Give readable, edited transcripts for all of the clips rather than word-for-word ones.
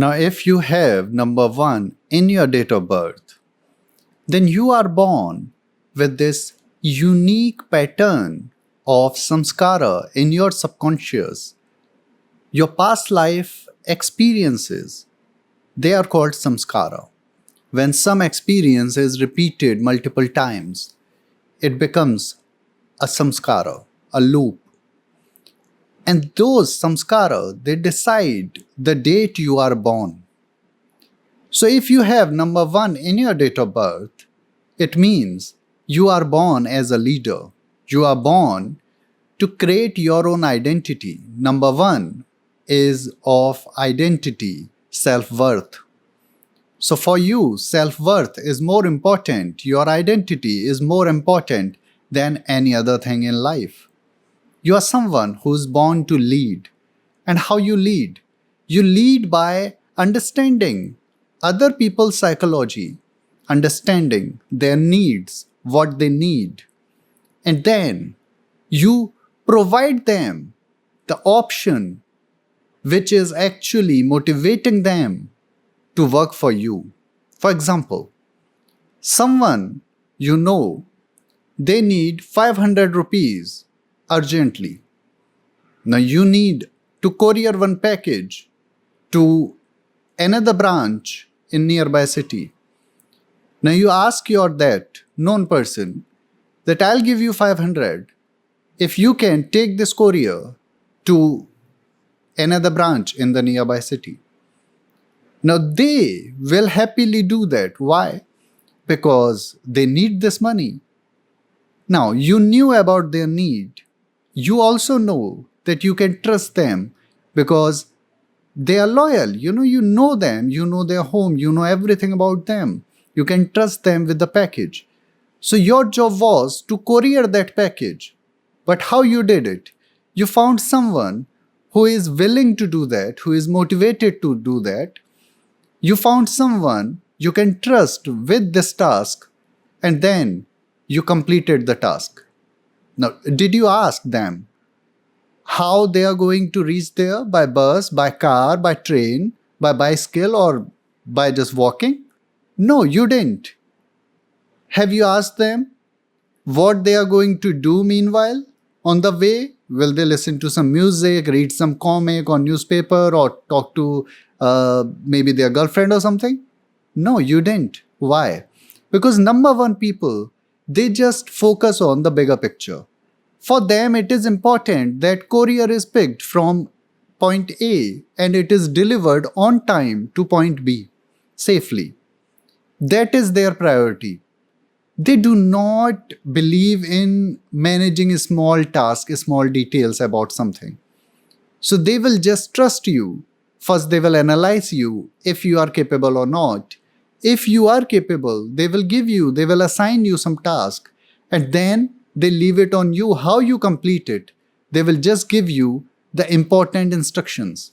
Now, if you have number 1 in your date of birth, then you are born with this unique pattern of samskara in your subconscious. Your past life experiences, they are called samskara. When some experience is repeated multiple times, it becomes a samskara, a loop. And those samskara, they decide the date you are born. So if you have number 1 in your date of birth, it means you are born as a leader. You are born to create your own identity. Number 1 is of identity, self-worth. So for you, self-worth is more important. Your identity is more important than any other thing in life. You are someone who is born to lead. And how you lead? You lead by understanding other people's psychology, understanding their needs, what they need. And then you provide them the option which is actually motivating them to work for you. For example, someone you know, they need 500 rupees urgently. Now you need to courier one package to another branch in nearby city. Now you ask your that known person that I'll give you 500 if you can take this courier to another branch in the nearby city. Now they will happily do that. Why? Because they need this money. Now you knew about their need. You also know that you can trust them because they are loyal. You know them, you know their home, you know everything about them. You can trust them with the package. So your job was to courier that package. But how you did it? You found someone who is willing to do that, who is motivated to do that. You found someone you can trust with this task, and then you completed the task. Now, did you ask them how they are going to reach there? By bus, by car, by train, by bicycle, or by just walking? No, you didn't. Have you asked them what they are going to do meanwhile? On the way, will they listen to some music, read some comic or newspaper, or talk to maybe their girlfriend or something? No, you didn't. Why? Because number 1 people, they just focus on the bigger picture. For them, it is important that courier is picked from point A and it is delivered on time to point B safely. That is their priority. They do not believe in managing small tasks, small details about something. So they will just trust you. First, they will analyze you if you are capable or not. If you are capable, they will assign you some task, and then they leave it on you how you complete it. They will just give you the important instructions.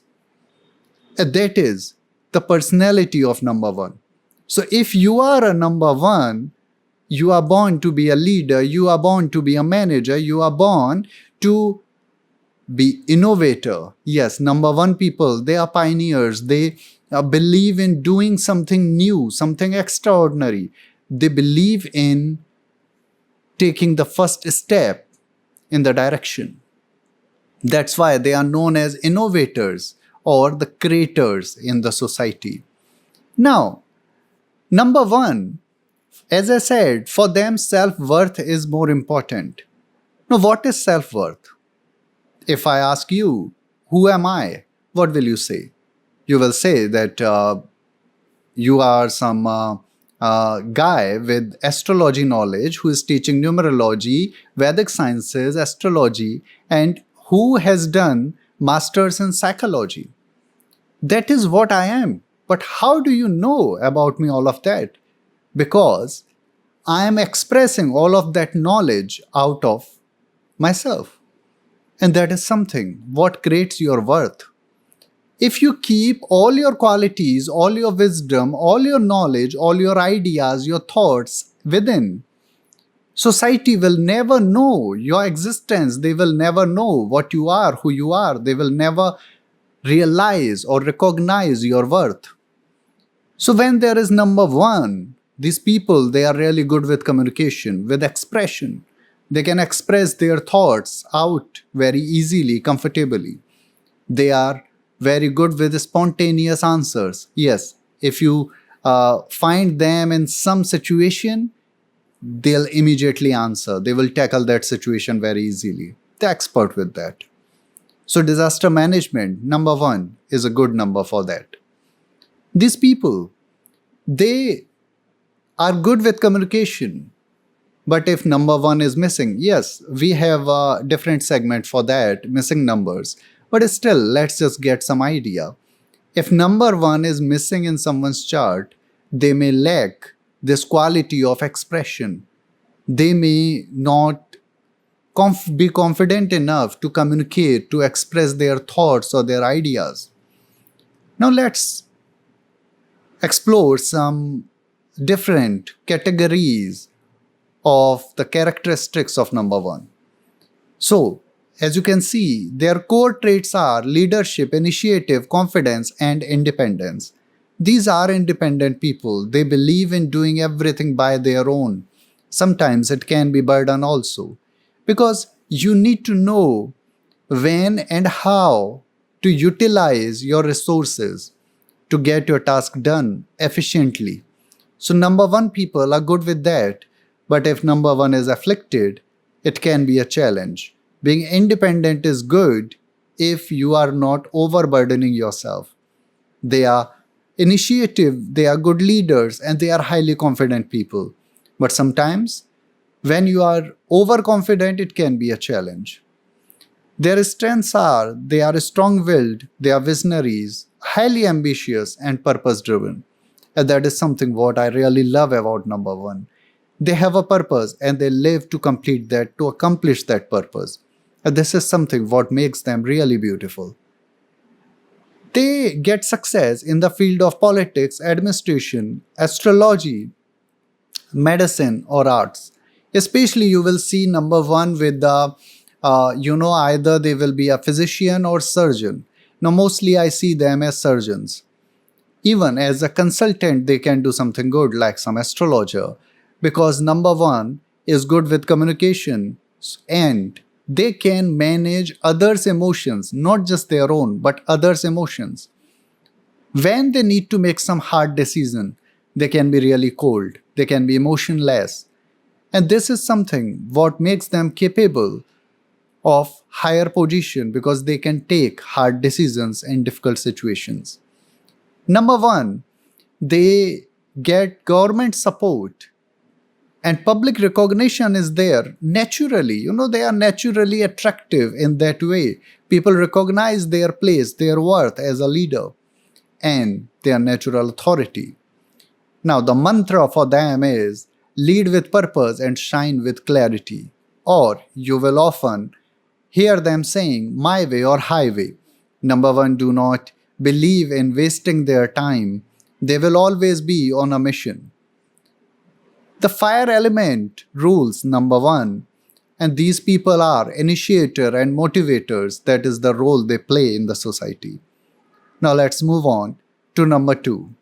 And that is the personality of number 1. So if you are a number 1, you are born to be a leader, you are born to be a manager, you are born to be innovator. Yes, number 1 people, they are pioneers. They believe in doing something new, something extraordinary. They believe in taking the first step in the direction. That's why they are known as innovators or the creators in the society. Now, number 1, as I said, for them self-worth is more important. Now, what is self-worth? If I ask you, who am I? What will you say? You will say that you are some guy with astrology knowledge who is teaching numerology, Vedic sciences, astrology, and who has done masters in psychology. That is what I am. But how do you know about me all of that? Because I am expressing all of that knowledge out of myself. And that is something what creates your worth. If you keep all your qualities, all your wisdom, all your knowledge, all your ideas, your thoughts within, society will never know your existence. They will never know what you are, who you are. They will never realize or recognize your worth. So when there is number one, these people, they are really good with communication, with expression. They can express their thoughts out very easily, comfortably. They are very good with spontaneous answers. Yes, if you find them in some situation, they'll immediately answer. They will tackle that situation very easily. They're expert with that. So disaster management, number one, is a good number for that. These people, they are good with communication. But if number one is missing, yes, we have a different segment for that, missing numbers. But still, let's just get some idea. If number one is missing in someone's chart, they may lack this quality of expression. They may not be confident enough to communicate, to express their thoughts or their ideas. Now let's explore some different categories of the characteristics of number one. So, as you can see, their core traits are leadership, initiative, confidence, and independence. These are independent people. They believe in doing everything by their own. Sometimes it can be burden also, because you need to know when and how to utilize your resources to get your task done efficiently. So number one people are good with that, but if number one is afflicted, it can be a challenge. Being independent is good if you are not overburdening yourself. They are initiative, they are good leaders, and they are highly confident people. But sometimes when you are overconfident, it can be a challenge. Their strengths are they are strong-willed, they are visionaries, highly ambitious, and purpose-driven. And that is something what I really love about number one. They have a purpose and they live to complete that, to accomplish that purpose. And this is something what makes them really beautiful. They get success in the field of politics, administration, astrology, medicine, or arts. Especially you will see number one with the, either they will be a physician or surgeon. Now mostly I see them as surgeons. Even as a consultant, they can do something good like some astrologer, because number one is good with communication and they can manage others' emotions, not just their own, but others' emotions. When they need to make some hard decision, they can be really cold, they can be emotionless. And this is something what makes them capable of higher position, because they can take hard decisions in difficult situations. Number one, they get government support and public recognition is there naturally. They are naturally attractive in that way. People recognize their place, their worth as a leader and their natural authority. Now, the mantra for them is lead with purpose and shine with clarity. Or you will often hear them saying my way or highway. Number one, do not believe in wasting their time. They will always be on a mission. The fire element rules number one, and these people are initiator and motivators. That is the role they play in the society. Now let's move on to number two.